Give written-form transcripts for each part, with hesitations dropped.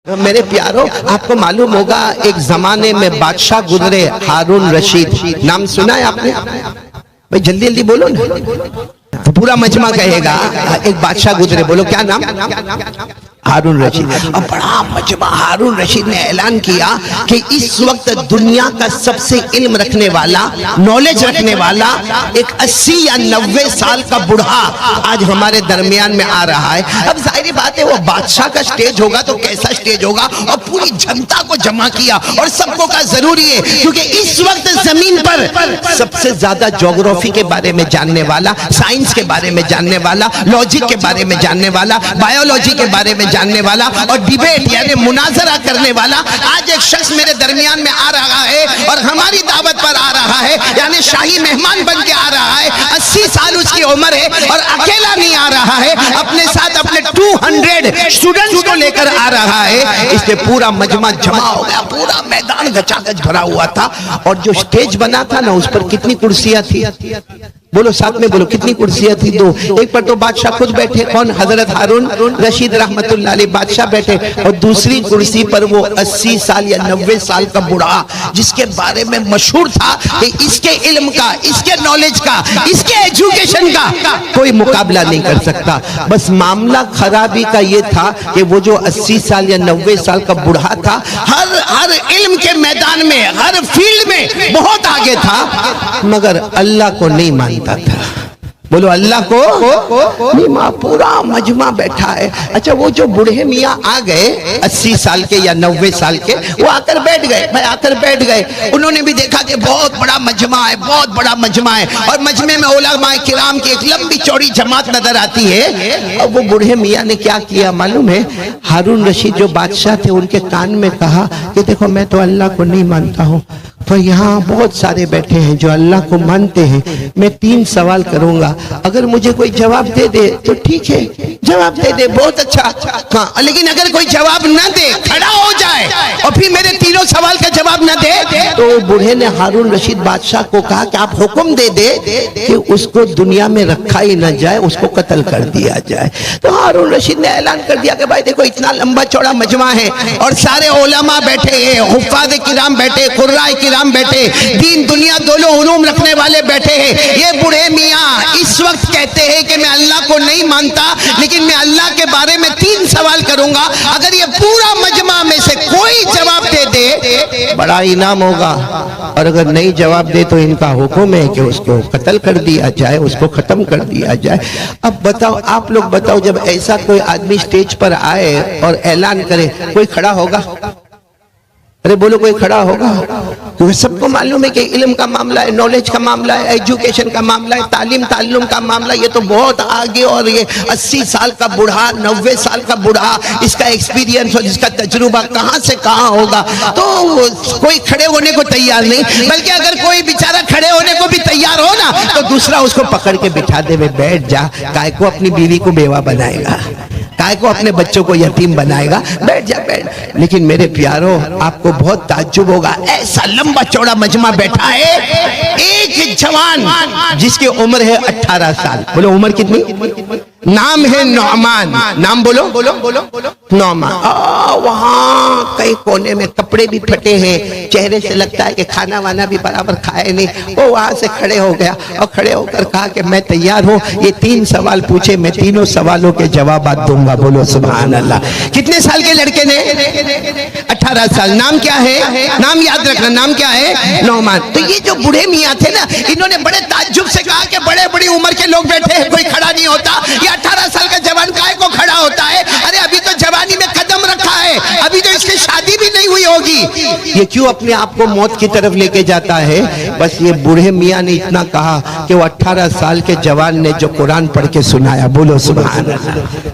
मेरे प्यारों, आपको मालूम होगा एक जमाने में बादशाह गुजरे, हारून रशीद। नाम सुना है आपने? भाई जल्दी जल्दी बोलो ना, तो पूरा मजमा कहेगा। एक बादशाह गुजरे, बोलो क्या नाम? हारून रशीद। और बड़ा मजमा, हारून रशीद ने ऐलान किया कि इस वक्त दुनिया का सबसे इल्म रखने वाला, नॉलेज रखने वाला एक 80 या 90 साल का बूढ़ा आज हमारे दरमियान में आ रहा है। अब जाहिर बात है वो बादशाह का स्टेज होगा तो कैसा स्टेज होगा, और पूरी जनता को जमा किया और सबको का जरूरी है, क्योंकि इस वक्त जमीन पर सबसे ज्यादा ज्योग्राफी के बारे में जानने वाला, साइंस के बारे में जानने वाला, लॉजिक के बारे में जानने वाला, बायोलॉजी के बारे में जानने वाला और डिबेट यानी मुनाजरा करने वाला आज एक शख्स मेरे दरमियान में आ रहा है और हमारी दावत पर आ रहा है, यानी शाही मेहमान बन के आ रहा है। 80 साल उसकी उम्र है और अकेला नहीं आ रहा है, अपने साथ अपने 200 स्टूडेंट्स को लेकर आ रहा है। इसलिए पूरा मजमा जमा हो गया, पूरा मैदान गचागच भरा हुआ था। और जो स्टेज बना था ना, उस पर कितनी कुर्सियां थी? बोलो साथ में बोलो, कितनी कुर्सियां थी? 2। एक पर तो बादशाह खुद बैठे, कौन? हजरत हारून रशीद रहमतुल्लाह अलैह बादशाह बैठे, और दूसरी कुर्सी पर वो 80 साल या 90 साल का बूढ़ा, जिसके बारे में मशहूर था कि इसके इल्म का, इसके नॉलेज का, इसके एजुकेशन का कोई मुकाबला नहीं कर सकता। बस मामला खराबी का ये था कि वो जो 80 साल या 90 साल का बूढ़ा था, हर इल्म के मैदान में, हर फील्ड में बहुत आगे था, मगर अल्लाह को नहीं मानता था। बोलो अल्लाह को नहीं। पूरा मजमा बैठा है। अच्छा, वो जो बूढ़े मियाँ आ गए 80 साल के या 90 साल के, वो आकर बैठ गए। भाई आकर बैठ गए, उन्होंने भी देखा कि बहुत बड़ा मजमा है, बहुत बड़ा मजमा है, और मजमे में उलमा किराम की एक लंबी चौड़ी जमात नजर आती है। और वो बूढ़े मियाँ ने क्या किया मालूम है? हारून रशीद जो बादशाह थे, उनके कान में कहा कि देखो, मैं तो अल्लाह को नहीं मानता हूँ, तो यहाँ बहुत सारे बैठे हैं जो अल्लाह को मानते हैं। मैं 3 सवाल करूंगा, अगर मुझे कोई जवाब दे दे तो ठीक है, जवाब दे दे बहुत अच्छा, हाँ, लेकिन अगर कोई जवाब न दे, खड़ा हो जाए और फिर मेरे 3 सवाल का जवाब न दे, तो बूढ़े ने हारून रशीद बादशाह को कहा कि आप हुक्म दे दे कि उसको दुनिया में रखा ही न जाए, उसको कत्ल कर दिया जाए। तो हारून रशीद ने ऐलान कर दिया कि भाई देखो, इतना लंबा चौड़ा मजमा है और सारे उलमा बैठे हैं, हुफ्फाज़ किराम बैठे, कुर्राए किराम बैठे, दीन दुनिया दोनों उलूम रखने वाले बैठे हैं। ये बूढ़े मियाँ इस वक्त कहते हैं कि मैं अल्लाह को नहीं मानता, लेकिन मैं अल्लाह के बारे में 3 सवाल करूंगा, अगर ये पूरा मजमा में से कोई जवाब दे दे, बड़ा इनाम होगा, और अगर नहीं जवाब दे तो इनका हुक्म है कि उसको कत्ल कर दिया जाए, उसको खत्म कर दिया जाए। अब बताओ, आप लोग बताओ, जब ऐसा कोई आदमी स्टेज पर आए और ऐलान करे, कोई खड़ा होगा? अरे बोलो, कोई खड़ा होगा? क्योंकि सबको मालूम है कि इल्म का मामला है, नॉलेज का मामला है, एजुकेशन का मामला है, तालीम ताल्लुम का मामला, ये तो बहुत आगे। और ये 80 साल का बूढ़ा, 90 साल का बूढ़ा, इसका एक्सपीरियंस और इसका तजुर्बा कहाँ से कहाँ होगा, तो कोई खड़े होने को तैयार नहीं। बल्कि अगर कोई बेचारा खड़े होने को भी तैयार हो ना, तो दूसरा उसको पकड़ के बिठा दे, बैठ जा, काय को अपनी बीवी को बेवा बनाएगा, काय को अपने बच्चों को यतीम बनाएगा, बैठ जा बैठ। लेकिन मेरे प्यारों, आपको बहुत ताज्जुब होगा, ऐसा लंबा चौड़ा मजमा बैठा है, एक जवान जिसकी उम्र है 18 साल। बोलो उम्र कितनी? नाम है नौमान। नाम बोलो नौमान। वहां कई कोने में कपड़े भी फटे हैं, चेहरे से लगता है कि खाना वाना भी बराबर खाए नहीं। वो वहां से खड़े हो गया और खड़े होकर कहा कि मैं तैयार हूँ, ये 3 सवाल पूछे, मैं 3 सवालों के जवाब दूंगा। बोलो सुभान अल्लाह। कितने साल के लड़के ने? 18 साल। नाम क्या है? नाम याद रखना, नाम क्या है? नौमान। तो ये जो बूढ़े मियाँ थे ना, इन्होंने बड़े ताज्जुब से कहा कि बड़े बड़ी उम्र के लोग बैठे हैं, कोई खड़ा नहीं होता, ये 18 साल का जवान काहे को खड़ा होता है? अरे अभी तो जवानी में कदम रखा है, अभी तो इसकी शादी भी नहीं हुई होगी, ये क्यों अपने आप को मौत की तरफ लेके जाता है? बस ये बूढ़े मियाँ ने इतना कहा कि वो 18 साल के जवान ने जो कुरान पढ़ के सुनाया, बोलो सुभान अल्लाह।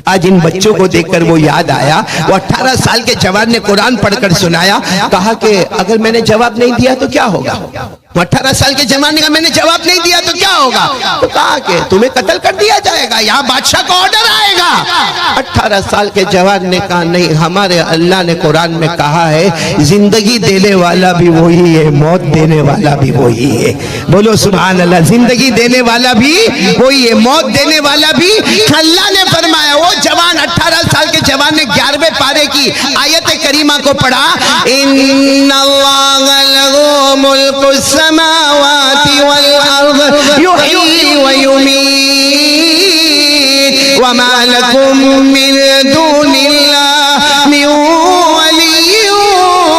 आज इन बच्चों को देखकर वो याद आया, वो 18 साल के जवान ने कुरान पढ़कर सुनाया, कहा कि अगर मैंने जवाब नहीं दिया तो क्या होगा? 18 साल के जवान ने कहा मैंने जवाब नहीं दिया तो क्या होगा? तो कहा कि तुम्हें कत्ल कर दिया जाएगा, यहाँ बादशाह का ऑर्डर आएगा। 18 साल के जवान ने कहा नहीं, हमारे अल्लाह ने कुरान में कहा है जिंदगी देने वाला भी वही है, मौत देने वाला भी वही है। बोलो सुभान अल्लाह। जिंदगी देने वाला भी वही है, मौत देने वाला भी अल्लाह ने फरमाया। वो जवान 18 साल के जवान ने 11वें पारे की आयत करीमा को पढ़ा, इन्नल्लाह लहू मुल्कुस समावाति वल अर्द युहयी व युमीत व मा लकुम मिन दूनिल्लाह मिन वलिय्यिन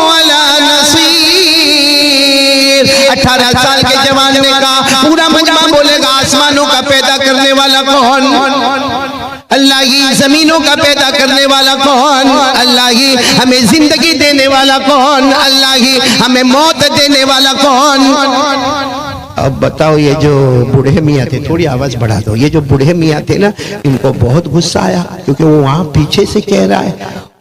वला नसीर। 18 साल के जवान ने कहा, पूरा मजमा बोलेगा आसमानों का पैदा करने वाला कौन? अल्लाह ही। जमीनों का पैदा करने वाला कौन? अल्लाह ही। हमें जिंदगी देने वाला कौन? अल्लाह ही। हमें मौत देने वाला कौन? अब बताओ, ये जो बूढ़े मियाँ थे, थोड़ी आवाज बढ़ा दो, ये जो बूढ़े मियाँ थे ना, इनको बहुत गुस्सा आया क्योंकि वो वहां पीछे से कह रहा है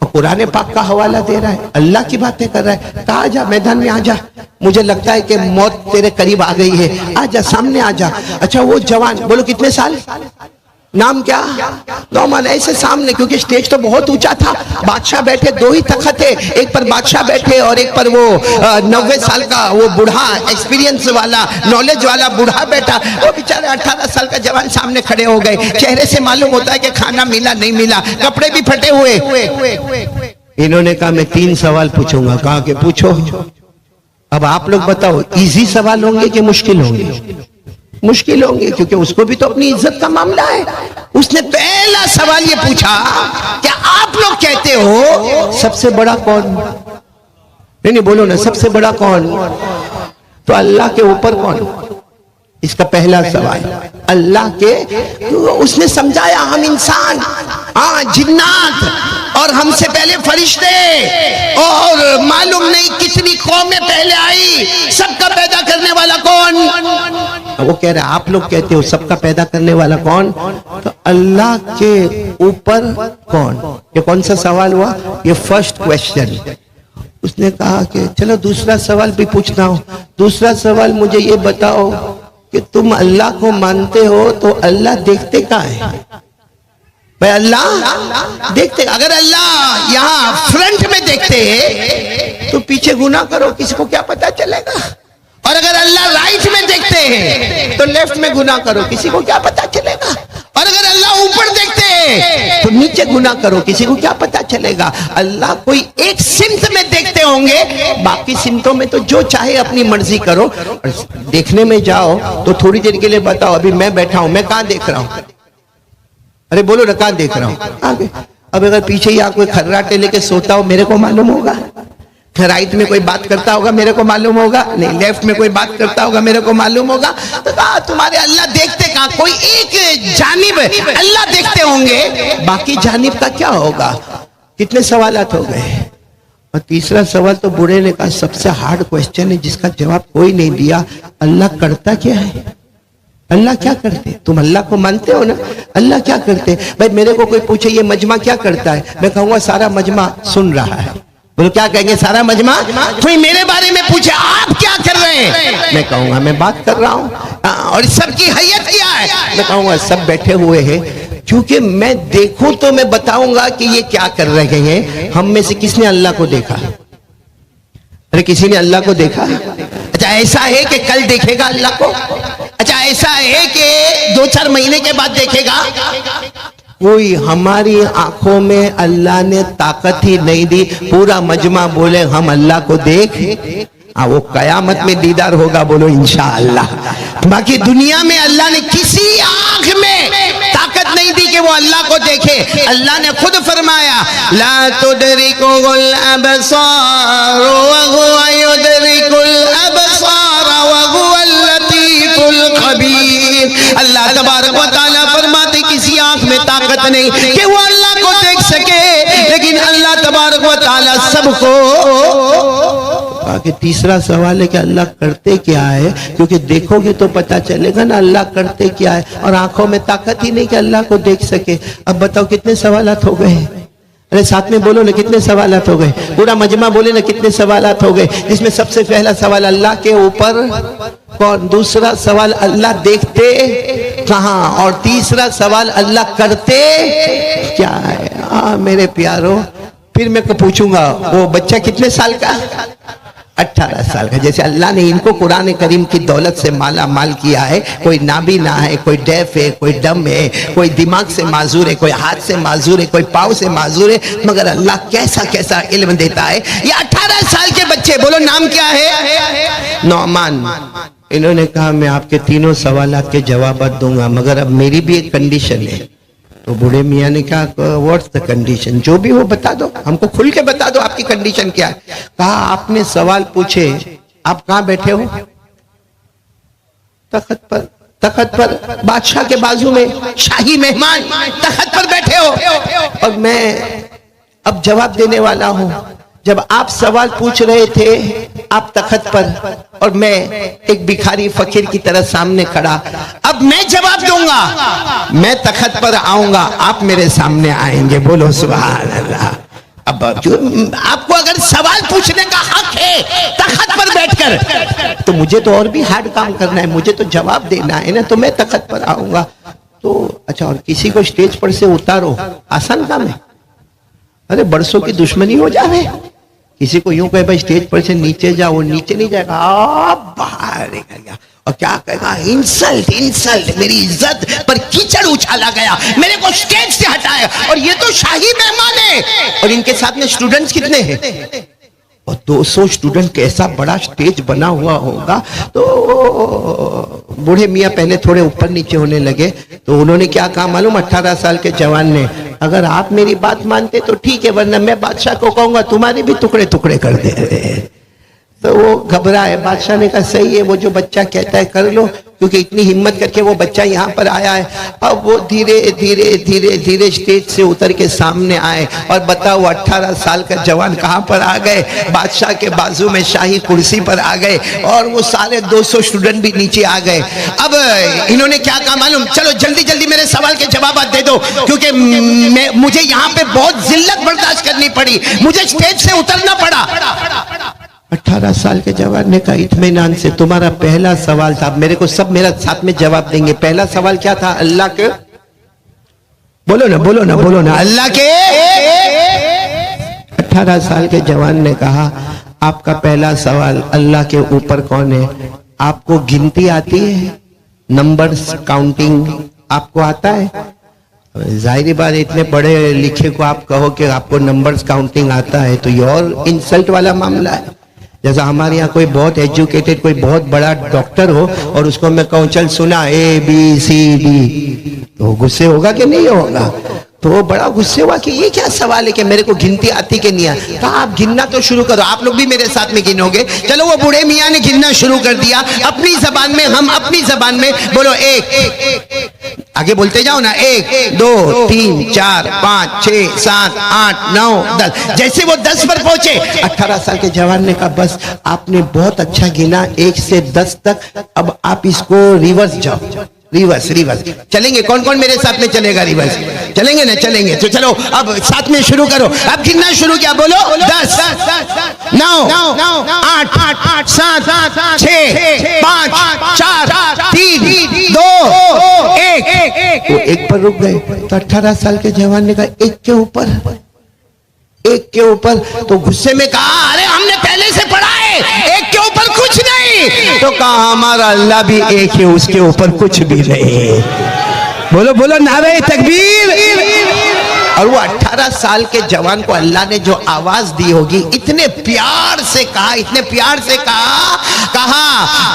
और कुरान पाक का हवाला दे रहा है, अल्लाह की बातें कर रहा है। कहा आजा मैदान में आजा, मुझे लगता है कि मौत तेरे करीब आ गई है, आजा सामने आजा। अच्छा वो जवान, बोलो कितने साल, नाम क्या? नौमान। ऐसे सामने, क्योंकि स्टेज तो बहुत ऊंचा था, बादशाह बैठे, 2 ही तख्त थे, एक पर बादशाह बैठे और एक पर वो 90 साल का वो बूढ़ा, एक्सपीरियंस वाला, नॉलेज वाला बूढ़ा बैठा। वो बेचारे 18 साल का जवान सामने खड़े हो गए। चेहरे से मालूम होता है कि खाना मिला नहीं मिला, कपड़े भी फटे हुए। इन्होंने कहा मैं 3 सवाल पूछूंगा। कहा कि पूछो। अब आप लोग बताओ, इजी सवाल होंगे कि मुश्किल होंगे? मुश्किल होंगे, क्योंकि उसको भी तो अपनी इज्जत का मामला है। उसने पहला सवाल ये पूछा, क्या आप लोग कहते हो सबसे बड़ा कौन? नहीं बोलो ना, सबसे बड़ा कौन? तो अल्लाह के ऊपर कौन? इसका पहला सवाल। अल्लाह के, उसने समझाया हम इंसान, हाँ जिन्नात, और हमसे पहले फरिश्ते, और मालूम नहीं कितनी कौमें पहले आई, सबका पैदा करने वाला कौन? वो कह रहे आप लोग कहते हो सबका पैदा करने वाला कौन? तो अल्लाह के ऊपर कौन? ये कौन सा सवाल हुआ? ये फर्स्ट क्वेश्चन। उसने कहा कि चलो दूसरा सवाल भी पूछना हो। दूसरा सवाल, मुझे ये बताओ कि तुम अल्लाह को मानते हो तो अल्लाह देखते कहाँ है? भाई अल्लाह देखते, अगर अल्लाह यहाँ फ्रंट में देखते तो पीछे गुनाह करो, किसी को क्या पता चलेगा? और अगर अल्लाह राइट में देखते हैं तो लेफ्ट में गुनाह करो, किसी को क्या पता चलेगा? और अगर अल्लाह ऊपर देखते हैं तो नीचे गुनाह करो, किसी को क्या पता चलेगा? अल्लाह कोई एक सिमत में देखते होंगे, बाकी सिमतों में तो जो चाहे अपनी मर्जी करो। और देखने में जाओ तो थोड़ी देर के लिए बताओ, अभी मैं बैठा हूं, मैं कहां देख रहा हूं? अरे बोलो ना, कहां देख रहा हूं? आगे। अब अगर पीछे ही कोई खर्राटे लेके सोता हो, मेरे को मालूम होगा। राइट में कोई बात करता होगा, मेरे को मालूम होगा। नहीं, लेफ्ट में कोई बात करता होगा, मेरे को मालूम होगा। तो तुम्हारे अल्लाह देखते कहाँ? कोई एक जानिब अल्लाह देखते होंगे, बाकी जानिब का क्या होगा? कितने सवालात हो गए। और तीसरा सवाल तो बूढ़े ने कहा सबसे हार्ड क्वेश्चन है, जिसका जवाब कोई नहीं दिया। अल्लाह करता क्या है? अल्लाह क्या करते? तुम अल्लाह को मानते हो ना? अल्लाह क्या करते? भाई मेरे को कोई पूछे ये मजमा क्या करता है, मैं कहूंगा सारा मजमा सुन रहा है। बोलो क्या कहेंगे? सारा मजमा। कोई मेरे बारे में पूछे आप क्या कर रहे हैं, मैं कहूंगा मैं बात कर रहा हूं। और सबकी हैयत क्या है, मैं कहूंगा सब बैठे हुए हैं। क्योंकि मैं देखूं तो मैं बताऊंगा कि ये क्या कर रहे हैं। हम में से किसने अल्लाह को देखा? अरे किसी ने अल्लाह को देखा? अच्छा ऐसा है कि कल देखेगा अल्लाह को? अच्छा ऐसा है कि 2-4 महीने के बाद देखेगा? कोई हमारी आंखों में अल्लाह ने ताकत ही नहीं दी। पूरा मजमा बोले हम अल्लाह को देख, वो कयामत में दीदार होगा, बोलो इंशाअल्लाह। बाकी दुनिया में अल्लाह ने किसी आंख में ताकत नहीं दी कि वो अल्लाह को देखे। अल्लाह ने खुद फरमाया ला तुदरिकुल अबसार व हुवा युदरिकुल अबसार व हुवल लतीफुल खबीर। अल्लाह तबारक व तआला फरमाते किसी आंख में ताकत नहीं कि वो अल्लाह को देख सके, लेकिन अल्लाह तबारक व तआला सबको। बाकी तीसरा सवाल है कि अल्लाह करते क्या है, क्योंकि देखोगे तो पता चलेगा ना अल्लाह करते क्या है। और आंखों में ताकत ही नहीं कि अल्लाह को देख सके। अब बताओ कितने सवालात हो गए। अरे साथ में बोलो ना, कितने सवालात हो गए? पूरा मजमा बोले ना, कितने सवालात हो गए? जिसमें सबसे पहला सवाल अल्लाह के ऊपर कौन, दूसरा सवाल अल्लाह देखते कहां, और तीसरा सवाल अल्लाह करते क्या है। मेरे प्यारो, फिर मैं पूछूंगा वो बच्चा कितने साल का? 18 साल का। जैसे अल्लाह ने इनको कुरान करीम की दौलत से माला माल किया है, कोई नाबीना है, कोई डेफ है, कोई डम है, कोई दिमाग से माजूर है, कोई हाथ से माजूर है, कोई पाँव से माजूर है, मगर अल्लाह कैसा कैसा इल्म देता है। ये 18 साल के बच्चे, बोलो नाम क्या है? नौमान। इन्होंने कहा मैं आपके तीनों सवालात के जवाब दूंगा, मगर अब मेरी भी एक कंडीशन है। तो बूढ़े मियाँ ने कहा व्हाट्स द कंडीशन? जो भी हो बता दो, हमको खुल के बता दो आपकी कंडीशन क्या है। कहा आपने सवाल पूछे, आप कहाँ बैठे हो? तख्त पर। तख्त पर, बादशाह के बाजू में शाही मेहमान तख्त पर बैठे हो, और मैं अब जवाब देने वाला हूं। जब आप सवाल पूछ रहे थे आप तख्त पर, और मैं एक भिखारी फकीर की तरह सामने खड़ा, अब मैं जवाब दूंगा। मैं तख्त पर आऊंगा, आप मेरे सामने आएंगे। बोलो सुभान अल्लाह। अब आपको अगर सवाल पूछने का हक है तख्त पर बैठकर, तो मुझे तो और भी हार्ड काम करना है, मुझे तो जवाब देना है ना, तो मैं तख्त पर आऊंगा। तो अच्छा, और किसी को स्टेज पर से उतारो, आसान काम है? अरे बरसों की दुश्मनी हो जाए। किसी को यूं कहे भाई स्टेज पर से नीचे जाओ, वो नीचे नहीं जाएगा, आप बाहर निकल। और क्या कहेगा? इंसल्ट, इंसल्ट, मेरी इज्जत पर कीचड़ उछाला गया, मेरे को स्टेज से हटाया। और ये तो शाही मेहमान है, और इनके साथ में स्टूडेंट्स कितने हैं? और 200 स्टूडेंट, कैसा बड़ा स्टेज बना हुआ होगा। तो बूढ़े मियाँ पहले थोड़े ऊपर नीचे होने लगे। तो उन्होंने क्या कहा मालूम? 18 साल के जवान ने, अगर आप मेरी बात मानते तो ठीक है, वरना मैं बादशाह को कहूंगा तुम्हारे भी टुकड़े टुकड़े कर दे। तो वो घबराए। बादशाह ने कहा सही है, वो जो बच्चा कहता है कर लो, क्योंकि इतनी हिम्मत करके वो बच्चा यहाँ पर आया है। अब वो धीरे धीरे धीरे धीरे स्टेज से उतर के सामने आए, और बताओ 18 साल का जवान कहाँ पर आ गए? बादशाह के बाजू में शाही कुर्सी पर आ गए, और वो सारे 200 स्टूडेंट भी नीचे आ गए। अब इन्होंने क्या कहा मालूम? चलो जल्दी जल्दी मेरे सवाल के जवाब दे दो, क्योंकि मुझे यहाँ पे बहुत जिल्लत बर्दाश्त करनी पड़ी, मुझे स्टेज से उतरना पड़ा। 18 साल के जवान ने कहा इत्मीनान से, तुम्हारा पहला सवाल था, मेरे को सब मेरा साथ में जवाब देंगे। पहला सवाल क्या था? अल्लाह के, बोलो ना, बोलो ना, बोलो ना, अल्लाह के। 18 साल के जवान ने कहा आपका पहला सवाल अल्लाह के ऊपर कौन है? आपको गिनती आती है? नंबर्स काउंटिंग आपको आता है? जाहिर बात, इतने पढ़े लिखे को आप कहो कि आपको नंबर्स काउंटिंग आता है, तो ये और इंसल्ट वाला मामला है। जैसा हमारे यहाँ कोई बहुत एजुकेटेड, कोई बहुत बड़ा डॉक्टर हो, और उसको मैं कहूँ चल सुना ABCD, तो गुस्से होगा कि नहीं होगा? तो वो बड़ा गुस्से हुआ कि ये क्या सवाल है कि मेरे को गिनती आती कि नहीं आती। तो आप गिनना तो शुरू करो, आप लोग भी मेरे साथ में गिनोगे। चलो वो बूढ़े मियाँ ने गिनना शुरू कर दिया अपनी जबान में, हम अपनी जबान में। बोलो एक, आगे बोलते जाओ ना, 1 2 3 4 5 6 7 8 9 10। जैसे वो 10 पर पहुंचे, 18 साल के जवान ने कहा बस आपने बहुत अच्छा गिना 1 से 10 तक, अब आप इसको रिवर्स जाओ। रिवर्स, रिवर्स चलेंगे? कौन कौन मेरे साथ में चलेगा? रिवर्स चलेंगे ना? चलेंगे। तो चलो अब साथ में शुरू करो। अब गिनना शुरू किया, बोलो 10 9 8 7 6 5 4 3 2 1। वो एक पर रुक गए। तो 18 साल के जवान ने कहा एक के ऊपर, एक के ऊपर। तो गुस्से में कहा अरे हमने पहले से पढ़ा है एक के ऊपर कुछ नहीं। तो कहा हमारा अल्लाह भी एक है, उसके ऊपर कुछ भी नहीं। बोलो बोलो नारे तकबीर। और वो 18 साल के जवान को अल्लाह ने जो आवाज दी होगी, इतने प्यार से कहा, इतने प्यार से कहा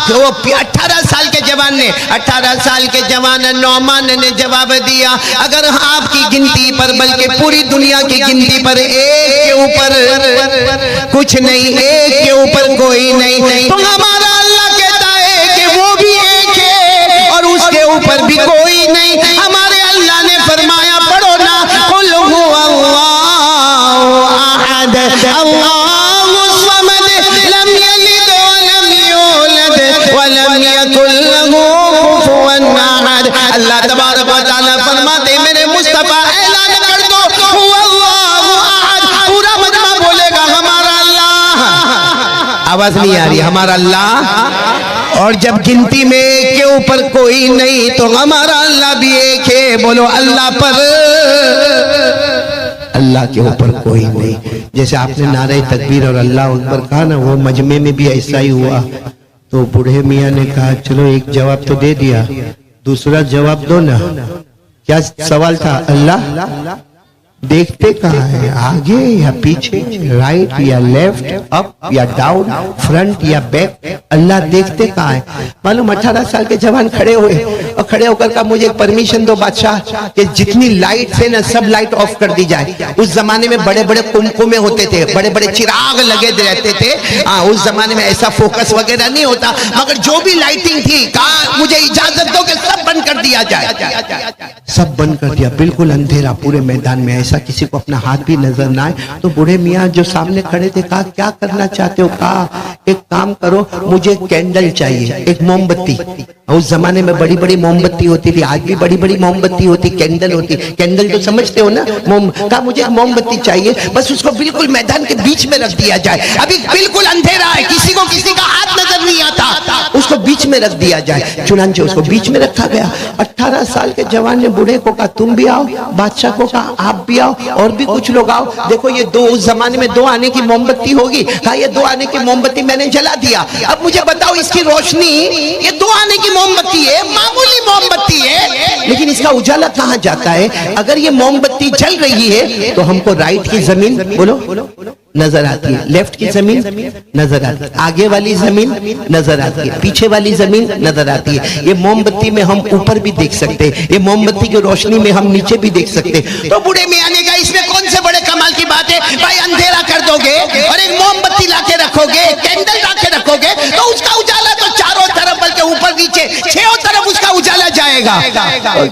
कि वो 18 साल के जवान ने, 18 साल के जवान नौमान ने जवाब दिया अगर आपकी गिनती पर, बल्कि पूरी दुनिया की गिनती पर एक के ऊपर कुछ नहीं, एक के ऊपर कोई नहीं, तो हमारा अल्लाह कहता है कि वो भी एक है और उसके ऊपर भी कोई नहीं। हमारे अल्लाह ने फरमाया, पढ़ो ना, कुल हुवल्लाहु अहद अल्लाहुस समद लम यलिद वलम यूलद वलम यकुल लहू कुफुवन अहद। अल्लाह तबारक व तआला फरमाते मेरे मुस्तफा ऐलान कर दो हुवल्लाहु आवाज नहीं आ रही, हमारा अल्लाह। और जब गिनती में एक के ऊपर कोई नहीं तो हमारा अल्लाह भी एक है। बोलो अल्लाह पर, अल्लाह के ऊपर कोई नहीं। जैसे आपने नारे तकबीर और अल्लाह अकबर कहा ना, वो मजमे में भी ऐसा ही हुआ। तो बूढ़े मियाँ ने कहा चलो एक जवाब तो दे दिया, दूसरा जवाब दो ना। क्या सवाल था? अल्लाह देखते कहाँ है, आगे या पीछे, राइट या लेफ्ट, अप या डाउन, फ्रंट या बैक? अल्लाह देखते कहाँ है? मालूम 18 साल के जवान खड़े हुए और खड़े होकर कहा मुझे परमिशन दो बादशाह कि जितनी लाइट है ना सब लाइट ऑफ कर दी जाए। उस जमाने में बड़े बड़े कुमकुमे होते थे, बड़े बड़े चिराग लगे रहते थे। हाँ, उस जमाने में ऐसा फोकस वगैरह नहीं होता, मगर जो भी लाइटिंग थी कहा मुझे इजाजत दो कि सब बंद कर दिया जाए। सब बंद कर दिया, बिल्कुल अंधेरा पूरे मैदान में, ऐसा किसी को अपना हाथ भी नजर ना आए। तो बूढ़े मियाँ जो सामने खड़े थे कहा क्या करना चाहते हो? कहा एक काम करो, मुझे कैंडल चाहिए, एक मोमबत्ती। उस जमाने में बड़ी बड़ी मोमबत्ती होती थी, आज भी बड़ी बड़ी मोमबत्ती होती, कैंडल होती। कैंडल तो समझते हो ना, मोम। कहा मुझे एक मोमबत्ती चाहिए, बस उसको बिल्कुल मैदान के बीच में रख दिया जाए। अभी बिल्कुल अंधेरा है, किसी को किसी का हाथ नजर नहीं आता, उसको बीच में रख दिया जाए। चुनांचे उसको बीच में रखा गया। 18 साल के जवान ने बूढ़े को कहा तुम भी आओ, बादशाह को कहा आप भी आओ, और भी कुछ लोग आओ। देखो ये दो, उस जमाने में 2 आने की मोमबत्ती होगी। कहा ये 2 आने की मोमबत्ती मैंने जला दिया, अब मुझे बताओ इसकी रोशनी, ये 2 आने की मोमबत्ती है, मामूली मोमबत्ती है, लेकिन इसका उजाला कहाँ जाता है? अगर ये मोमबत्ती जल रही है तो हमको राइट की जमीन बोलो नजर आती है, लेफ्ट की जमीन नजर आती है, आगे वाली जमीन नजर आती है, पीछे वाली जमीन नजर आती है। ये मोमबत्ती में हम ऊपर भी देख सकते हैं, ये मोमबत्ती की रोशनी में हम नीचे भी देख सकते हैं। तो बूढ़े मियां ने कहा इसमें कौन से बड़े कमाल की बात है भाई, अंधेरा कर दोगे और एक मोमबत्ती लाके रखोगे, कैंडल लाके रखोगे तो उसका उजाला तो चारों तरफ बल्कि ऊपर नीचे 6 तरफ उसका उजाला जाएगा।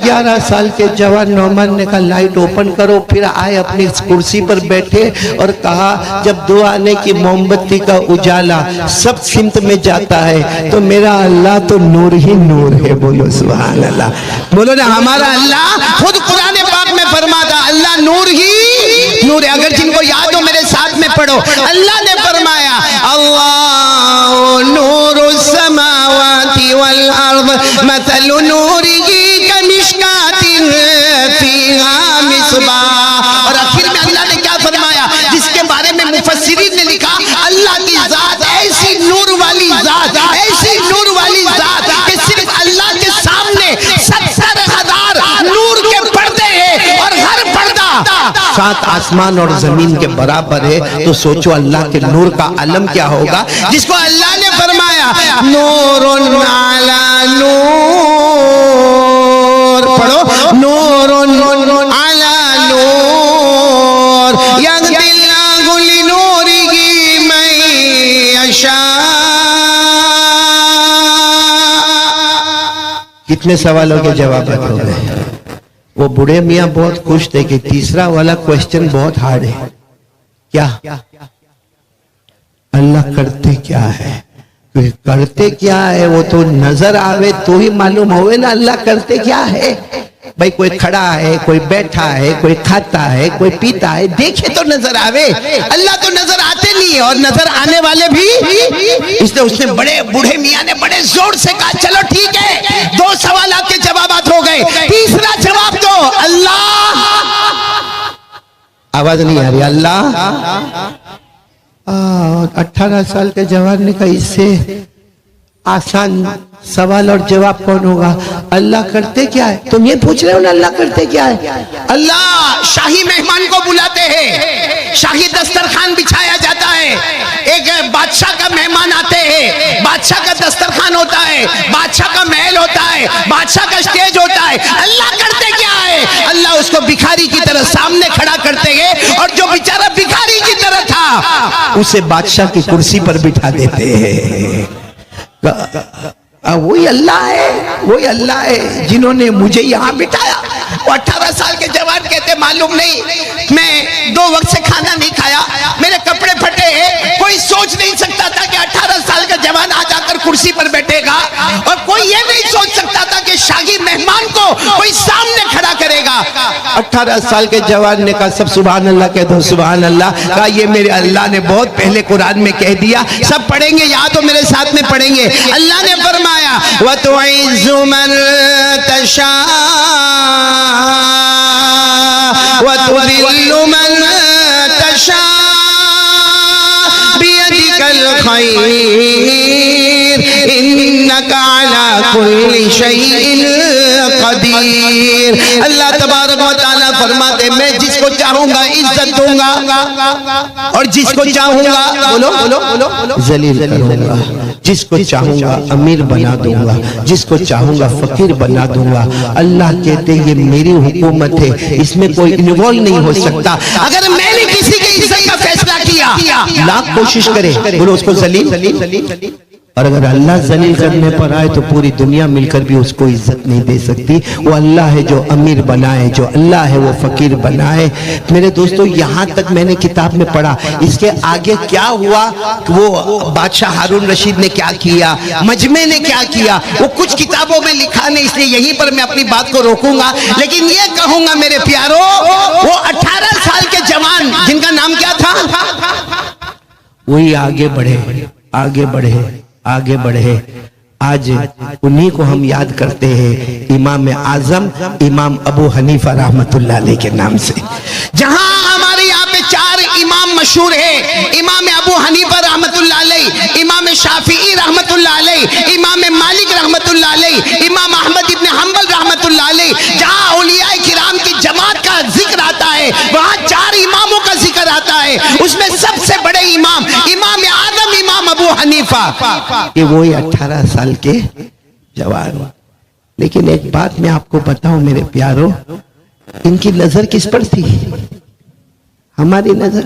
11 साल के जवान नौमान ने कहा लाइट ओपन करो, फिर आए अपनी कुर्सी पर बैठे और कहा जब 2 आने की मोमबत्ती का उजाला सब सिमत में जाता है तो मेरा अल्लाह तो नूर ही नूर है। बोलो सुभान अल्लाह, बोलो ना हमारा अल्लाह खुद कुरान पाक में फरमाता अल्लाह नूर ही नूर है। अगर जिनको याद हो मेरे साथ में पढ़ो, अल्लाह ने फरमाया अल्लाह नूरुस समावाति वल अर्द मसलु नूरिही कमिश्कातिन फीहा मिसबाह। और आखिर में अल्लाह ने क्या फरमाया, जिसके बारे में मुफस्सिरीन ने लिखा अल्लाह की जात ऐसी नूर वाली जात, ऐसी नूर वाली जात कि सिर्फ अल्लाह के सामने 70,000 नूर के पर्दे हैं और हर पर्दा 7 आसमान और जमीन के बराबर है। तो सोचो अल्लाह के नूर का आलम क्या होगा, जिसको अल्लाह ने फरमाया नूरुन अला नूर। पढ़ो नूरुन अला नूर यहदिल्लाहु लिनूरिही मन यशा। कितने सवालों के जवाब हो गए? वो बूढ़े मियाँ बहुत खुश थे कि तीसरा वाला क्वेश्चन बहुत हार्ड है। क्या अल्लाह करते क्या है? करते क्या है वो तो नजर आवे तो ही मालूम होवे ना अल्लाह करते क्या है। भाई कोई खड़ा है, कोई बैठा है, कोई खाता है, कोई पीता है, देखे तो नजर आवे। अल्लाह तो नजर आते नहीं है और नजर आने वाले भी। इसलिए उसने बड़े बूढ़े मियाँ ने बड़े जोर से कहा चलो ठीक है, 2 सवाल आपके जवाब हो गए, तीसरा जवाब दो अल्लाह। आवाज नहीं आ रही, अल्लाह। 18 साल के जवान ने कहा इससे आसान सवाल और जवाब कौन होगा? अल्लाह करते क्या है? तुम ये पूछ रहे हो ना अल्लाह करते क्या है? अल्लाह शाही मेहमान को बुलाते हैं, शाही दस्तरखान बिछाया जाता है, एक बादशाह का मेहमान आते हैं, बादशाह का दस्तरखान होता है, बादशाह का महल होता है, बादशाह का स्टेज होता है। अल्लाह करते क्या है? अल्लाह उसको भिखारी की तरह सामने खड़ा करते हैं और जो बेचारा भिखारी की तरह था उसे बादशाह की कुर्सी पर बिठा देते हैं। वही अल्लाह है, वही अल्लाह है जिन्होंने मुझे यहाँ बिठाया। वो 18 साल के जवान कहते मालूम नहीं, मैं 2 वक्त से खाना नहीं खाया, मेरे कपड़े फटे हैं। कोई सोच नहीं सकता था कि 18 साल का जवान आ जाकर कुर्सी पर बैठेगा, और कोई ये नहीं सोच सकता था कि शाही मेहमान को कोई सामने खड़ा करेगा। 18 साल के जवान ने कहा सब सुभान अल्लाह कह दो, सुभान अल्लाह। कहा ये मेरे अल्लाह ने बहुत पहले कुरान में कह दिया, सब पढ़ेंगे, या तो मेरे साथ में पढ़ेंगे। अल्लाह ने फरमाया व तुइज़्ज़ु मन तशा व तुज़िल्लु मन तशा बियदिकल खैर इन्नका अला कुल्लि शैइन कदीर। अल्लाह तबारक व तआला फरमाते मैं जिसको चाहूंगा इज्जत दूंगा और जिसको चाहूंगा बोलो बोलो बोलो जलील करूंगा, जिसको चाहूंगा अमीर बना दूंगा, जिसको चाहूंगा फकीर बना दूंगा। अल्लाह कहते ये मेरी हुकूमत है, इसमें कोई इन्वॉल्व नहीं हो सकता। अगर मैंने किसी की इज्जत का फैसला किया, लाख कोशिश करे बोलो उसको जलील, और अगर अल्लाह जलील करने पर आए तो पूरी दुनिया मिलकर भी उसको इज्जत नहीं दे सकती। वो अल्लाह है जो अमीर बनाए, जो अल्लाह है वो फकीर बनाए। मेरे दोस्तों यहाँ तक मैंने किताब में पढ़ा, इसके आगे क्या हुआ, वो बादशाह हारून रशीद ने क्या किया, मजमे ने क्या किया, वो कुछ किताबों में लिखा नहीं, इसलिए यहीं पर मैं अपनी बात को रोकूंगा। लेकिन ये कहूंगा मेरे प्यारो, वो 18 साल के जवान जिनका नाम क्या था, वही आगे बढ़े, आगे बढ़े, आगे बढ़े। आज उन्हीं को हम याद करते हैं इमाम आजम इमाम अबू हनीफा रहमतुल्लाह अलैह के नाम से। जहां हमारे यहाँ पे 4 इमाम मशहूर है, इमाम अबू हनीफा रहमतुल्लाह अलैह, इमाम शाफिई रहमतुल्लाह अलैह, इमाम मालिक रहमतुल्लाह अलैह, इमाम अहमद इब्न हंबल रहमतुल्लाह अलैह। जहां औलिया किराम की जमात का जिक्र आता है, वहां 4 इमामों का जिक्र आता है। उसमें सबसे बड़े इमाम इमाम आजम इमाम अबू हनीफा, ये वही 18 साल के जवान। लेकिन एक बात मैं आपको बताऊं मेरे प्यारो, इनकी नजर किस पर थी? हमारी नजर,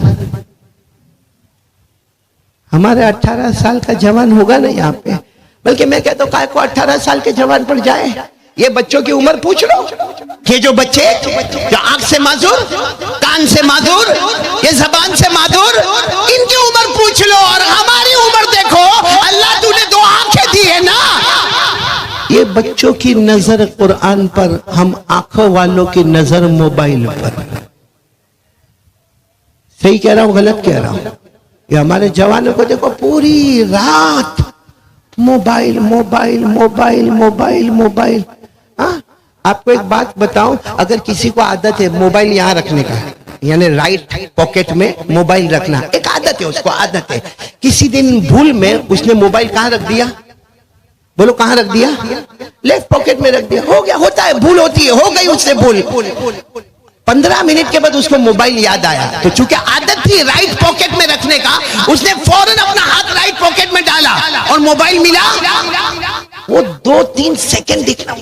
हमारे 18 साल का जवान होगा ना यहाँ पे, बल्कि मैं कहता हूँ काय को 18 साल के जवान पर जाए, ये बच्चों की उम्र पूछ लो। ये जो बच्चे जो आंख से माजूर, कान से माजूर, ये जबान से माजूर, इनकी उम्र पूछ लो और हमारी उम्र देखो। अल्लाह तूने 2 आंखें दी है ना। ये बच्चों की नजर कुरान पर, हम आंखों वालों की नजर मोबाइल पर। सही कह रहा हूं गलत कह रहा हूं? ये हमारे जवानों को देखो पूरी रात mobile mobile mobile mobile mobile. हाँ, आपको एक बात बताऊं, अगर किसी को आदत है मोबाइल यहाँ रखने का, यानी राइट पॉकेट में मोबाइल रखना, एक आदत है, उसको आदत है। किसी दिन भूल में उसने मोबाइल कहाँ रख दिया, बोलो कहाँ रख दिया? लेफ्ट पॉकेट में रख दिया। हो गया, होता है, भूल होती है, हो गई उससे भूल। 15 मिनट के बाद उसको मोबाइल याद आया, तो चूंकि आदत थी राइट पॉकेट में रखने का, उसने फौरन अपना हाथ राइट पॉकेट में डाला और मोबाइल मिला। वो 2-3 सेकंड दिखना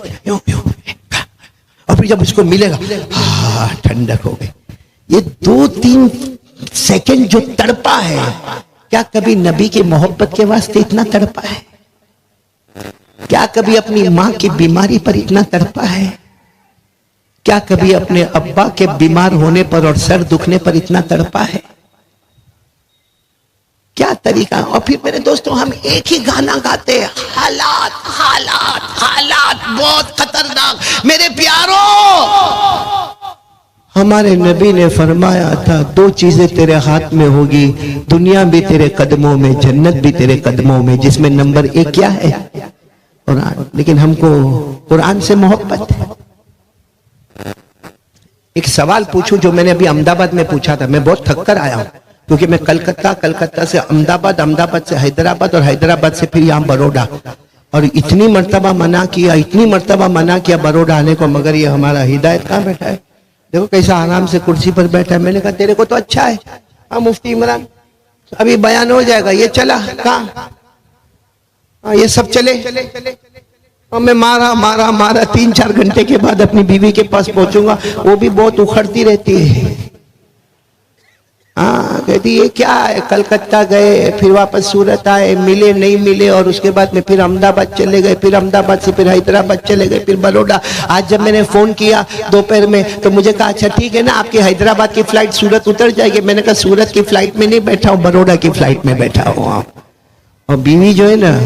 और फिर जब उसको मिलेगा ठंडक हो गई। ये 2-3 सेकंड जो तड़पा है, क्या कभी नबी की मोहब्बत के वास्ते इतना तड़पा है? क्या कभी अपनी मां की बीमारी पर इतना तड़पा है? क्या कभी अपने अब्बा के बीमार होने पर और सर दुखने पर इतना तड़पा है? क्या तरीका। और फिर मेरे दोस्तों हम एक ही गाना गाते हैं, हालात हालात हालात बहुत खतरनाक। मेरे प्यारो, हमारे नबी ने फरमाया था 2 चीजें तेरे हाथ में होगी, दुनिया भी तेरे कदमों में, जन्नत भी तेरे कदमों में, जिसमें नंबर 1 क्या है? कुरान। लेकिन हमको कुरान से मोहब्बत है। एक सवाल पूछूं जो मैंने अभी अहमदाबाद में पूछा था, मैं बहुत थक कर आया हूं, क्योंकि मैं कलकत्ता से अहमदाबाद, अहमदाबाद से हैदराबाद और हैदराबाद से फिर यहाँ बड़ौदा, और इतनी मर्तबा मना किया, इतनी मर्तबा मना किया बड़ौदा आने को, मगर ये हमारा हिदायत कहाँ बैठा है, देखो कैसा आराम से कुर्सी पर बैठा है। मैंने कहा तेरे को तो अच्छा है, हाँ मुफ्ती इमरान, अभी बयान हो जाएगा। ये चला कहाँ, ये सब चले, और मैं मारा मारा मारा 3-4 घंटे के बाद अपनी बीवी के पास पहुंचूंगा, वो भी बहुत उखड़ती रहती है। हाँ, कहती ये क्या है, कलकत्ता गए, फिर वापस सूरत आए, मिले नहीं मिले, और उसके बाद में फिर अहमदाबाद चले गए, फिर अहमदाबाद से फिर हैदराबाद चले गए, फिर बड़ौदा। आज जब मैंने फोन किया दोपहर में, तो मुझे कहा अच्छा ठीक है ना, आपकी हैदराबाद की फ्लाइट सूरत उतर जाएगी। मैंने कहा सूरत की फ्लाइट में नहीं बैठा हूँ, बड़ौदा की फ्लाइट में बैठा हूँ। और बीवी जो है ना,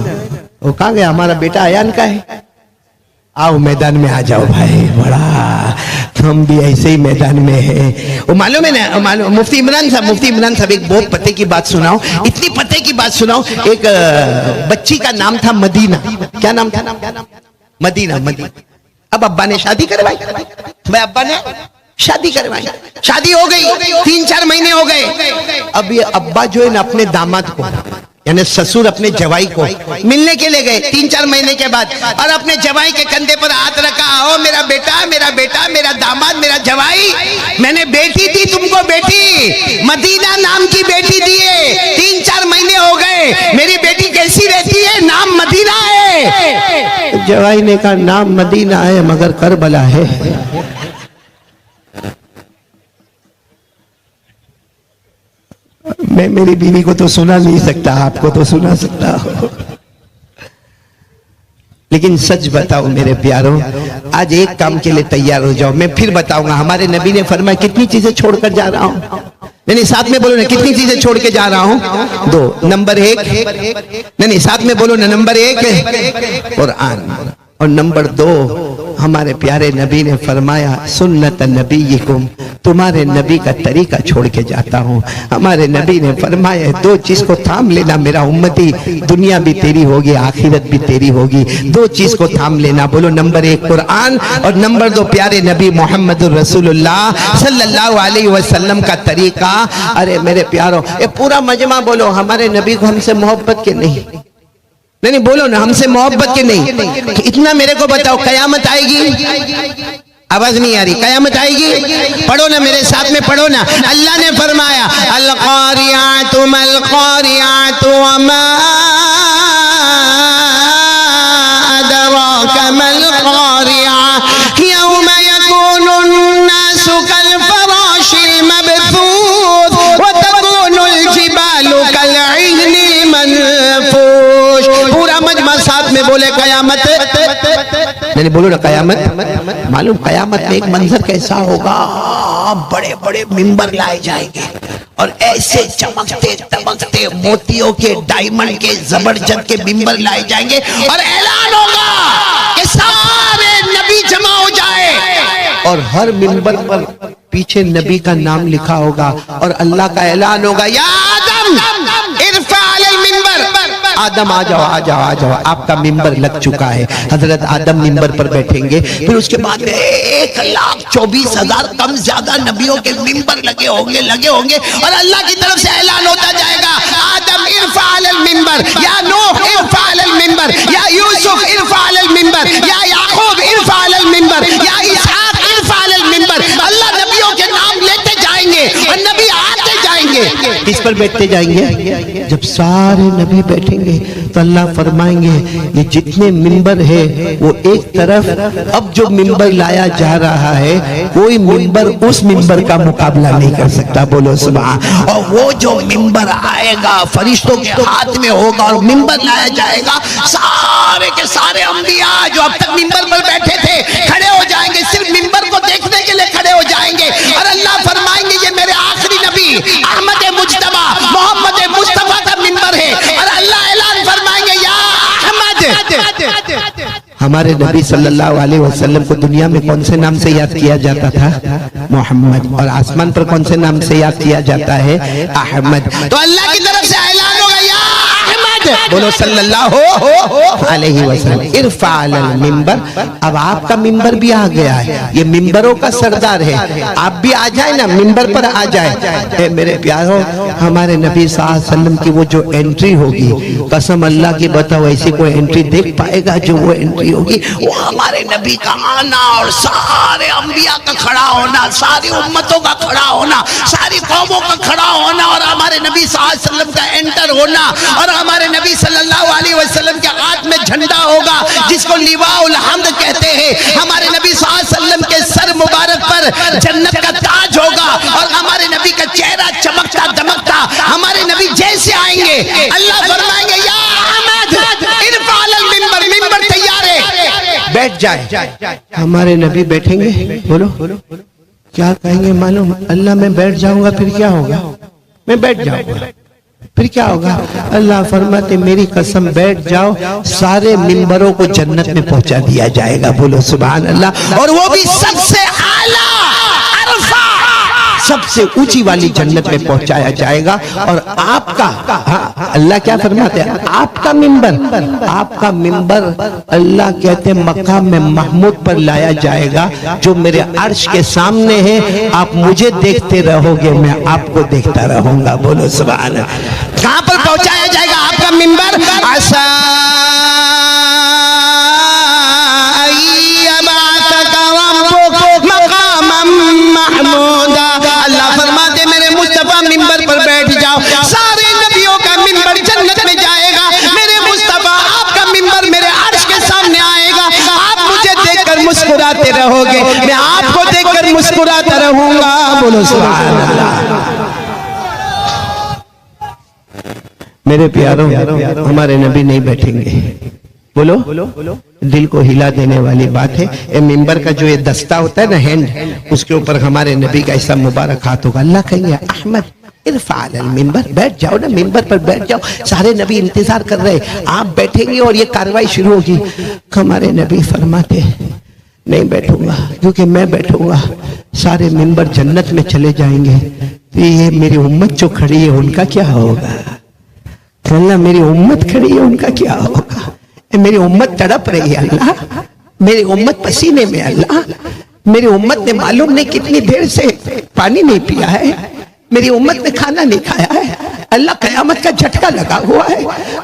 वो कहाँ गया, हमारा बेटा अयान का है, आओ मैदान में आ जाओ भाई, बड़ा हम भी ऐसे ही मैदान में हैं। वो मालूम है ना, मालूम मुफ्ती इमरान साहब एक बहुत पते की बात सुनाओ, इतनी पते की बात सुनाओ। एक बच्ची का नाम था मदीना। क्या नाम था? मदीना। अब अब्बा ने शादी करवाई, भाई अब्बा ने शादी करवाई, शादी हो गई, 3-4 महीने हो गए। अब ये अब्बा जो है ना अपने दामाद को, यानी ससुर अपने जवाई को मिलने के लिए गए 3-4 महीने के बाद, और अपने जवाई के कंधे पर हाथ रखा, ओ मेरा बेटा, मेरा दामाद, मेरा जवाई, मैंने बेटी दी तुमको, बेटी मदीना नाम की बेटी दी है, 3-4 महीने हो गए, मेरी बेटी कैसी रहती है? नाम मदीना है। जवाई ने कहा नाम मदीना है मगर करबला है। मैं मेरी बीवी को तो सुना नहीं सकता, आपको तो सुना सकता हूं। लेकिन सच बताओ मेरे प्यारों, आज एक काम के लिए तैयार हो जाओ, मैं फिर बताऊंगा। हमारे नबी ने फरमाया कितनी चीजें छोड़कर जा रहा हूं, नहीं साथ में बोलो ना, कितनी चीजें छोड़ के जा रहा हूं? 2। नंबर 1, नहीं साथ में बोलो ना, नंबर 1 कुरान, और नंबर 2 हमारे प्यारे नबी ने फरमाया सुन्नत नबीयकुम, तुम्हारे नबी का तरीका छोड़ के जाता हूं। हमारे नबी ने फरमाया 2 चीज को थाम लेना मेरा उम्मती, दुनिया भी तेरी होगी, आखिरत भी तेरी होगी। 2 चीज को थाम लेना, बोलो नंबर 1 कुरान, और नंबर 2 प्यारे नबी मोहम्मद रसूलुल्लाह सल्लल्लाहु अलैहि वसल्लम का तरीका। अरे मेरे प्यारों, ये पूरा मजमा बोलो हमारे नबी को हमसे मोहब्बत के नहीं बोलो ना, हमसे मोहब्बत के नहीं। इतना मेरे को बताओ, कयामत आएगी? आवाज नहीं आ रही, कयामत आएगी? पढ़ो ना मेरे साथ में, पढ़ो ना। अल्लाह ने फरमाया अल क़ारिअतु मल क़ारिअतु वमा अदराका मल क़ारिअ यौमा यकूनुन नासु कल फराशिल मबसूस व तकूनुल जिबालु कल इह्निल मनफूश। पूरा मजमा साथ में बोले कयामत। नहीं बोलो ना कयामत। मालूम कयामत में एक मंजर कैसा होगा, बड़े बड़े मिंबर लाए जाएंगे और ऐसे चमकते तमकते मोतियों के, डायमंड के, जबरदस्त के मिंबर लाए जाएंगे और ऐलान होगा कि सारे नबी जमा हो जाए, और हर मिंबर पर पीछे नबी का नाम लिखा होगा और अल्लाह का ऐलान होगा या आदम इरफा अलल मिंबर, आदम आ जाओ, आपका मिंबर लग चुका है। हजरत आदम मिंबर पर बैठेंगे, फिर उसके बाद 1,24,000 कम ज्यादा नबियों के मिंबर लगे होंगे और अल्लाह की तरफ से ऐलान होता जाएगा आदम इरफा अलल मिंबर, या नूह इरफा अलल मिंबर, या यूसुफ इरफा अलल मिंबर, या याकूब इरफा अलल मिंबर, या इसहाक इरफा अलल मिंबर। अल्लाह नबियों के नाम लेते जाएंगे और नबी आते जाएंगे। किस पर बैठते जाएंगे? जब सारे नबी बैठेंगे तो अल्लाह फरमाएंगे ये जितने मिंबर है वो एक तरफ, अब जो मिंबर लाया जा रहा है कोई मिंबर उस मिंबर का मुकाबला नहीं कर सकता, बोलो सुभान। और वो जो मिंबर आएगा फरिश्तों के हाथ में होगा और मिंबर लाया जाएगा, सारे के सारे अंबिया जो अब तक मिंबर पर बैठे थे खड़े हो जाएंगे, सिर्फ मिंबर को देखने के लिए खड़े हो जाएंगे और अल्लाह फरमाएंगे ये मेरे आखिरी नबी अहमद मुज्तबा मोहम्मद मुस्तफा का मिंबर है, और अल्लाह ऐलान फरमाएंगे या अहमद। हमारे नबी सल्लल्लाहु अलैहि वसल्लम को दुनिया में कौन से नाम से याद किया जाता था? मोहम्मद। और आसमान पर कौन से नाम से याद किया जाता है? अहमद। तो अल्लाह की तरफ से ऐलान होगा या अहमद, बोलो सल्लल्लाहु अलैहि वसल्लम इरफा अलल मिंबर। अब आपका मिंबर भी आ गया है, ये मिंबरों का सरदार है, आप भी आ जाए ना, मिंबर पर आ जाए। मेरे प्यारों, हमारे नबी सल्लल्लाहु अलैहि वसल्लम की वो जो एंट्री होगी, कसम अल्लाह की बताओ ऐसी कोई एंट्री देख पाएगा जो वो एंट्री होगी? वो हमारे नबी का आना और सारे अंबिया का खड़ा होना, सारी उम्मतों का खड़ा होना, सारी कौमों का खड़ा होना, और हमारे नबी सल्लल्लाहु अलैहि वसल्लम का एंटर होना, और हमारे नबी सल्लल्लाहु अलैहि वसल्लम के हाथ में झंडा होगा जिसको लिवाउल हम्द कहते हैं। हमारे नबी सल्लल्लाहु अलैहि वसल्लम के सर मुबारक पर जन्नत का ताज होगा और हमारे नबी का चेहरा चमकता दमकता, हमारे नबी जैसे आएंगे अल्लाह फरमाएंगे या अहमद इरफा अलल मिंबर, मिंबर तैयार है, बैठ जाए। हमारे नबी बैठेंगे, बोलो क्या कहेंगे मालूम? अल्लाह मैं बैठ जाऊंगा फिर क्या होगा? मैं बैठ जाऊंगा फिर क्या होगा? अल्लाह फरमाते मेरी कसम बैठ जाओ, सारे मिंबरों को जन्नत में पहुंचा दिया जाएगा, बोलो सुभान अल्लाह। और वो भी सबसे आला सबसे ऊंची वाली जन्नत में पहुंचाया जाएगा। और आपका अल्लाह क्या फरमाते हैं, आपका मिंबर अल्लाह कहते हैं मकाम में महमूद पर लाया जाएगा, जो मेरे अर्श के सामने है। आप मुझे देखते रहोगे, मैं आपको देखता रहूंगा। बोलो सुभान अल्लाह। कहां पर पहुंचाया जाएगा आपका मिंबर? अल्लाह फरमाते मेरे मुस्तफा मिंबर पर बैठ जाओ। सारे नबियों का मिंबर जन्नत में जाएगा, मेरे मुस्तफा आपका मिंबर मेरे अर्श के सामने आएगा। आप मुझे देखकर मुस्कुराते रहोगे, मैं आपको देखकर मुस्कुराता रहूंगा। बोलो सुभान अल्लाह। मेरे प्यारों, हमारे नबी नहीं बैठेंगे। बोलो, दिल को हिला देने वाली बात है। ये मिंबर का जो ये दस्ता होता है ना, हैंड, उसके ऊपर हमारे नबी का ऐसा मुबारक हाथ होगा। अल्लाह कहेंगे अहमद इरफाल मिंबर, बैठ जाओ ना, मिंबर पर बैठ जाओ। सारे नबी इंतजार कर रहे, आप बैठेंगे और ये कार्रवाई शुरू होगी। हमारे नबी फरमाते नहीं बैठूंगा, क्योंकि मैं बैठूंगा सारे मिंबर जन्नत में चले जाएंगे, तो ये मेरी उम्मत जो खड़ी है उनका क्या होगा? अल्लाह मेरी उम्मत खड़ी है, उनका क्या होगा? मेरी उम्मत तड़प रही है अल्लाह, मेरी उम्मत पसीने में अल्लाह, मेरी उम्मत ने मालूम नहीं कितनी देर से पानी नहीं पिया है, मेरी उम्मत ने खाना नहीं खाया है अल्लाह। कयामत का झटका लगा हुआ है।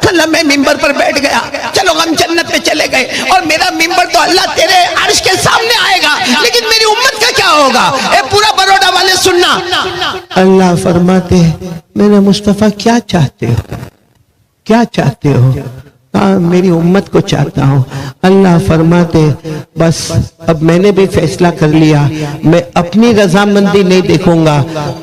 कल मैं मिंबर पर बैठ गया, चलो हम जन्नत में चले गए, और मेरा मिंबर तो अल्लाह तेरे अर्श के सामने आएगा, लेकिन मेरी उम्मत का क्या होगा? ए पूरा बरोड़ा वाले सुनना। अल्लाह फरमाते मेरे मुस्तफा क्या चाहते हो, क्या चाहते हो? मेरी उम्मत को चाहता हूं। अल्लाह फरमाते बस अब मैंने भी फैसला कर लिया, मैं अपनी रजामंदी नहीं देखूंगा,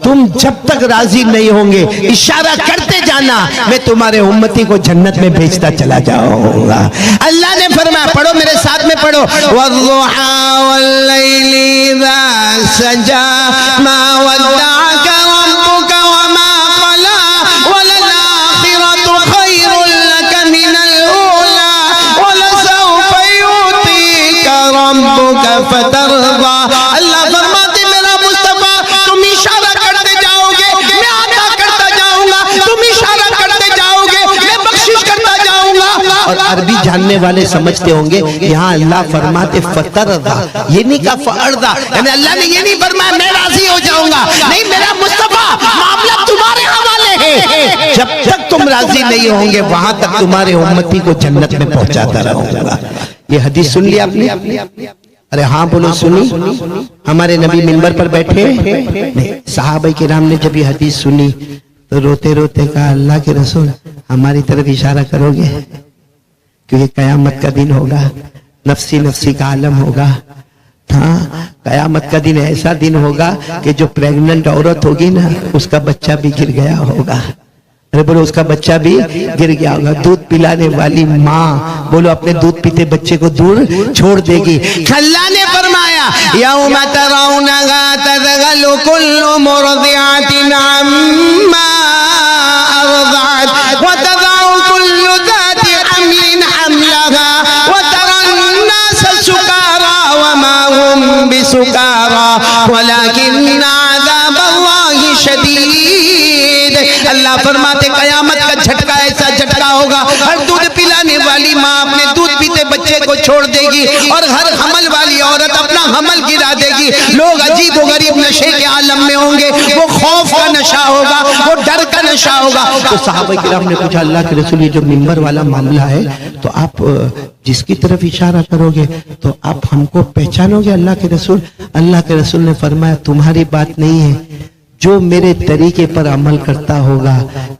तुम जब तक राजी नहीं होंगे इशारा करते जाना, मैं तुम्हारे उम्मती को जन्नत में भेजता चला जाऊंगा। अल्लाह ने फरमाया, पढ़ो मेरे साथ में पढ़ो, वद्दुहा वल्लैलि इज़ा सजा मा वद्दअका रब्बुका वमा क़ला वलल आखिरतु खैरुल लका मिनल ऊला वलसौफा यु'तीका रब्बुका फतरदा। अल्लाह फरमाते मेरा मुस्तफा तुम इशारा करते जाओगे, मैं अता करता जाऊंगा, तुम इशारा करते जाओगे, मैं बख्शिश करता जाऊंगा। और अरबी जानने वाले समझते होंगे यहाँ अल्लाह फरमाते फतरदा, ये नहीं कहा फअरदा, यानी अल्लाह ने ये नहीं फरमाया मैं राजी हो जाऊंगा, नहीं मेरा मुस्तफा मामला तुम्हारे हवाले है, जब तक तुम राजी नहीं होंगे वहां तक तुम्हारे उम्मती को जन्नत में पहुंचाता रहूंगा। ये हदीस सुन लिया आपने? अरे हाँ बोलो, सुनी? हमारे नबी मिंबर पर बैठे नहीं, सहाबा किराम ने जब ये हदीस सुनी तो रोते रोते कहा अल्लाह के रसूल हमारी तरफ इशारा करोगे, क्योंकि कयामत का दिन होगा, नफ्सी नफ्सी का आलम होगा। हाँ, कयामत का दिन ऐसा दिन होगा कि जो प्रेग्नेंट औरत होगी ना, उसका बच्चा भी गिर गया होगा। अरे बोलो, उसका बच्चा भी गिर गया होगा। दूध पिलाने वाली माँ बोलो अपने दूध पीते बच्चे को दूर छोड़ देगी। अल्लाह ने फरमाया यौम तरौनहा तज़हलु कुल्लु मुर्दिअतिन अम्मा अरज़अत व तज़अु कुल्लु ज़ाति हम्लिन हम्लहा व तरन नास सुकारा व मा हुम बिसुकारा वलाकिन्न अज़ाबल्लाहि शदीद। अल्लाह फरमाते कयामत का झटका ऐसा झटका होगा, हर दूध पिलाने वाली माँ अपने दूध पीते बच्चे को छोड़ देगी, और हर हमल वाली औरत अपना हमल गिरा देगी। लोग अजीब व गरीब नशे के आलम में होंगे, वो खौफ का नशा होगा, वो डर का नशा होगा। तो सहाबा किराम ने पूछा अल्लाह के रसूल ये जो मिंबर वाला मामला है, तो आप जिसकी तरफ इशारा करोगे तो आप हमको पहचानोगे अल्लाह के रसूल? अल्लाह के रसूल ने फरमाया तुम्हारी बात नहीं है, जो मेरे तरीके पर अमल करता होगा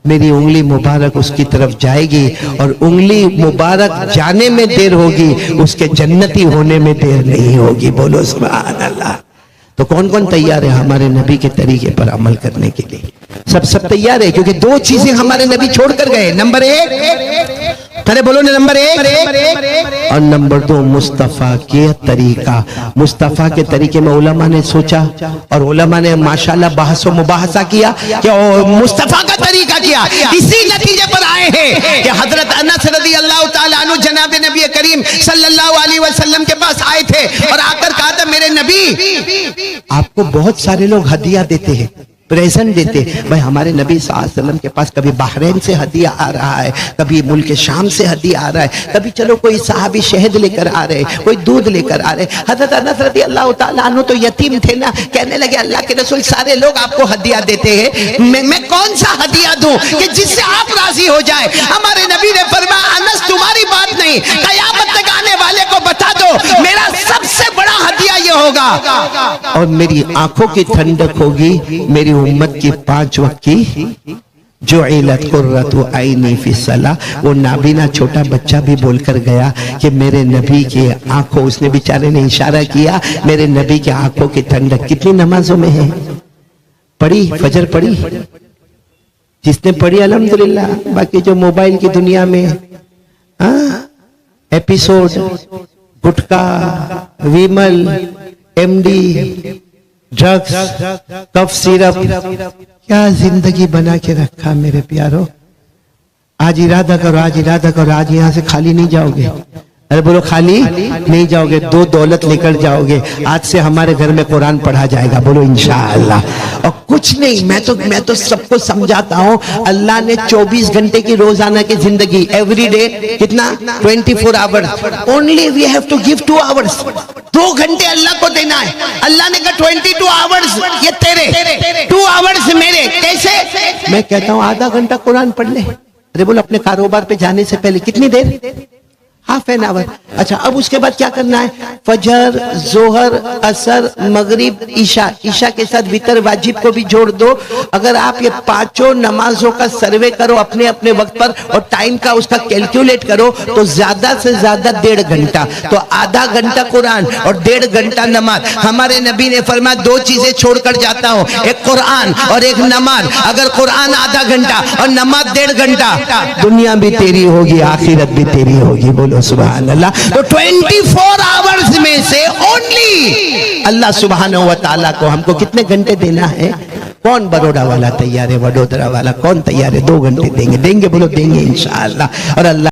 मेरी उंगली मुबारक उसकी तरफ जाएगी, और उंगली मुबारक जाने में देर होगी, उसके जन्नती होने में देर नहीं होगी। बोलो सुभान अल्लाह। तो कौन कौन तैयार है हमारे नबी के तरीके पर अमल करने के लिए? सब तैयार है, क्योंकि दो चीजें हमारे नबी छोड़ कर गए। नंबर एक अरे बोलो ना, नंबर 1 और नंबर 2 मुस्तफा के तरीका। मुस्तफा के तरीके में उलमा ने सोचा और उलमा ने माशाल्लाह बहस व मुबाहसा किया कि मुस्तफा का तरीका किया, इसी नतीजे पर आए हैं कि हजरत अनस रज़ियल्लाहु ताला अन्हु जनाब नबी करीम सल्लल्लाहु अलैहि वसल्लम के पास आए थे और आकर कहा था, मेरे नबी, आपको बहुत सारे लोग हदिया देते हैं, प्रेजेंट देते। भाई हमारे नबी सल्लल्लाहु अलैहि वसल्लम के पास कभी बहरीन से हदिया आ रहा है, कभी मुल्क शाम से हदिया आ रहा है, कभी चलो कोई साहबी शहद लेकर आ रहे, कोई दूध लेकर आ रहे। हजरत अनस रज़ियल्लाहु ताला अन्हु तो यतीम थे ना, कहने लगे अल्लाह के रसूल सारे लोग आपको हदिया देते हैं, मैं कौन सा हदिया दूं कि जिससे आप राजी हो जाए। हमारे नबी ने फरमाया, अनस तुम्हारी बात नहीं, कयामत तक आने वाले को बता दो मेरा सबसे बड़ा हदिया ये होगा और मेरी आंखों की ठंडक होगी, मेरी उम्मत की 5 वक्त की जो इलत कुर्रतु आईनी फी सला। वो नाबीना छोटा बच्चा भी बोलकर गया कि मेरे नबी के आंखों, उसने बेचारे ने इशारा किया, मेरे नबी के आंखों की ठंडक कितनी नमाजों में है। पढ़ी फजर पढ़ी, जिसने पढ़ी अल्हम्दुलिल्लाह। बाकी जो मोबाइल की दुनिया में एपिसोड, गुटखा, विमल, एमडी, ड्रग्स, कफ सिरप, क्या जिंदगी बना के रखा मेरे प्यारो। आज इरादा करो, आज इरादा करो, आज यहां से खाली नहीं जाओगे। अरे बोलो खाली नहीं जाओगे, 2 दौलत लेकर जाओगे। आज से हमारे घर में कुरान पढ़ा जाएगा, बोलो इंशाअल्लाह। और कुछ नहीं, मैं तो सबको समझाता हूँ, अल्लाह ने 24 घंटे की रोजाना की जिंदगी, एवरी डे कितना 24 hours, only we have to give 2 hours. 2 घंटे अल्लाह को देना है। अल्लाह ने कहा 22 आवर्स ये तेरे, 2 आवर्स मेरे। कैसे? मैं कहता हूँ आधा घंटा कुरान पढ़ ले। अरे बोलो अपने कारोबार पे जाने से पहले कितनी देर? Half an hour. अच्छा, अब उसके बाद क्या करना है? फजर, जोहर, असर, मगरिब, ईशा, ईशा के साथ वितर वाजिब को भी जोड़ दो। अगर आप ये 5 नमाजों का सर्वे करो अपने अपने वक्त पर और टाइम का उसका कैलकुलेट करो तो ज्यादा से ज्यादा 1.5 घंटा। तो आधा घंटा कुरान और 1.5 घंटा नमाज। हमारे नबी ने फरमाया 2 चीजें छोड़कर जाता हूँ, एक कुरान और एक नमाज। अगर कुरान आधा घंटा और नमाज 1.5 घंटा, दुनिया भी तेरी होगी, आखिरत भी तेरी होगी। बोलो सुभान अल्लाह। तो 24 आवर्स में से ओनली अल्लाह सुब्हानहू व तआला को हमको कितने घंटे देना है? कौन बड़ौदा वाला तैयार है? वडोदरा वाला कौन तैयार है? 2 घंटे देंगे, देंगे बोलो देंगे इंशाअल्लाह। और अल्लाह।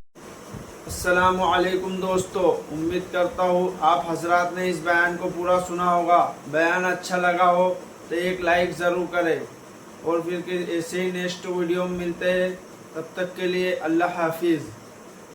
अस्सलामु अलैकुम दोस्तों, उम्मीद करता हूँ आप हजरात ने इस बयान को पूरा सुना होगा। बयान अच्छा लगा हो तो एक लाइक ज़रूर करें और फिर ऐसे ही नेक्स्ट वीडियो में मिलते हैं। तब तक के लिए अल्लाह हाफिज़।